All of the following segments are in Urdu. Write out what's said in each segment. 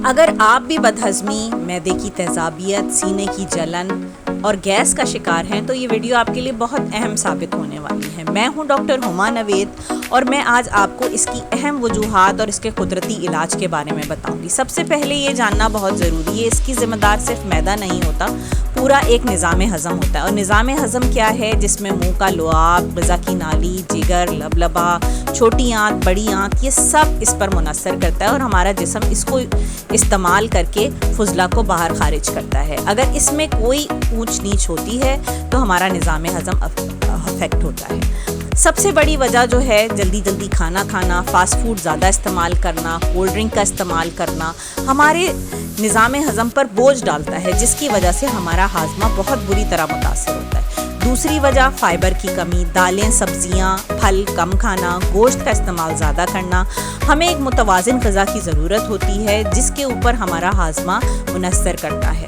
اگر آپ بھی بدہضمی، معدے کی تیزابیت، سینے کی جلن اور گیس کا شکار ہیں تو یہ ویڈیو آپ کے لیے بہت اہم ثابت ہونے والی ہے۔ میں ہوں ڈاکٹر ہما نوید اور میں آج آپ کو اس کی اہم وجوہات اور اس کے قدرتی علاج کے بارے میں بتاؤں گی۔ سب سے پہلے یہ جاننا بہت ضروری ہے، اس کی ذمہ دار صرف معدہ نہیں ہوتا، پورا ایک نظام ہضم ہوتا ہے۔ اور نظام ہضم کیا ہے؟ جس میں منہ کا لعاب، غذا کی نالی، جگر، لبلبا، چھوٹی آنت، بڑی آنت، یہ سب اس پر منحصر کرتا ہے اور ہمارا جسم اس کو استعمال کر کے فضلہ کو باہر خارج کرتا ہے۔ اگر اس میں کوئی اونچ نیچ ہوتی ہے تو ہمارا نظام ہضم افیکٹ ہوتا ہے۔ سب سے بڑی وجہ جو ہے جلدی کھانا کھانا، فاسٹ فوڈ زیادہ استعمال کرنا، کولڈ ڈرنک کا استعمال کرنا ہمارے نظام ہضم پر بوجھ ڈالتا ہے، جس کی وجہ سے ہمارا ہاضمہ بہت بری طرح متاثر ہوتا ہے۔ دوسری وجہ فائبر کی کمی، دالیں، سبزیاں، پھل کم کھانا، گوشت کا استعمال زیادہ کرنا۔ ہمیں ایک متوازن غذا کی ضرورت ہوتی ہے جس کے اوپر ہمارا ہاضمہ منحصر کرتا ہے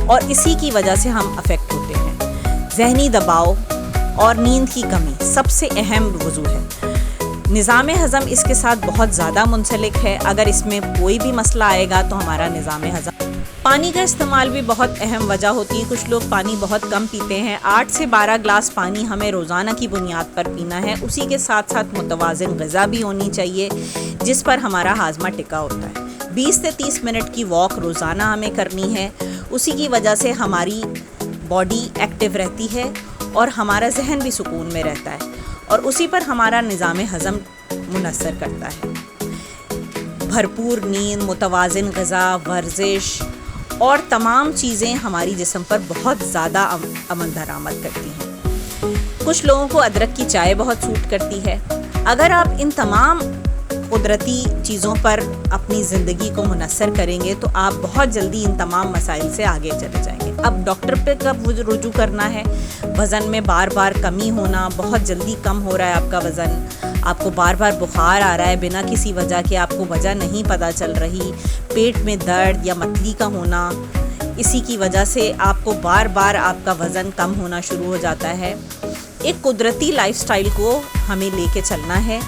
اور اسی کی وجہ سے ہم افیکٹ ہوتے ہیں۔ ذہنی دباؤ اور نیند کی کمی سب سے اہم وجہ ہے۔ نظام ہضم اس کے ساتھ بہت زیادہ منسلک ہے۔ اگر اس میں کوئی بھی مسئلہ آئے گا تو ہمارا نظام ہضم۔ پانی کا استعمال بھی بہت اہم وجہ ہوتی ہے۔ کچھ لوگ پانی بہت کم پیتے ہیں۔ 8 سے 12 گلاس پانی ہمیں روزانہ کی بنیاد پر پینا ہے۔ اسی کے ساتھ متوازن غذا بھی ہونی چاہیے جس پر ہمارا ہاضمہ ٹکا ہوتا ہے۔ 20 سے 30 منٹ کی واک روزانہ ہمیں کرنی ہے۔ اسی کی وجہ سے ہماری باڈی ایکٹیو رہتی ہے اور ہمارا ذہن بھی سکون میں رہتا ہے اور اسی پر ہمارا نظام ہضم منحصر کرتا ہے۔ بھرپور نیند، متوازن غذا، ورزش اور تمام چیزیں ہماری جسم پر بہت زیادہ عمل درآمد کرتی ہیں۔ کچھ لوگوں کو ادرک کی چائے بہت سوٹ کرتی ہے۔ اگر آپ ان تمام قدرتی چیزوں پر اپنی زندگی کو منحصر کریں گے تو آپ بہت جلدی ان تمام مسائل سے آگے چلے جائیں گے۔ اب ڈاکٹر پہ کب رجوع کرنا ہے؟ وزن میں بار کمی ہونا، بہت جلدی کم ہو رہا ہے آپ کا وزن، آپ کو بار بخار آ رہا ہے بنا کسی وجہ کے، آپ کو وجہ نہیں پتہ چل رہی، پیٹ میں درد یا متلی کا ہونا، اسی کی وجہ سے آپ کو بار آپ کا وزن کم ہونا شروع ہو جاتا ہے۔ ایک قدرتی لائف سٹائل کو ہمیں لے کے چلنا ہے۔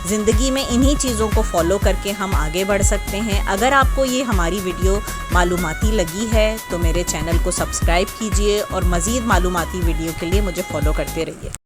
زندگی میں انہی چیزوں کو فالو کر کے ہم آگے بڑھ سکتے ہیں۔ اگر آپ کو یہ ہماری ویڈیو معلوماتی لگی ہے تو میرے چینل کو سبسکرائب کیجئے اور مزید معلوماتی ویڈیو کے لیے مجھے فالو کرتے رہیے۔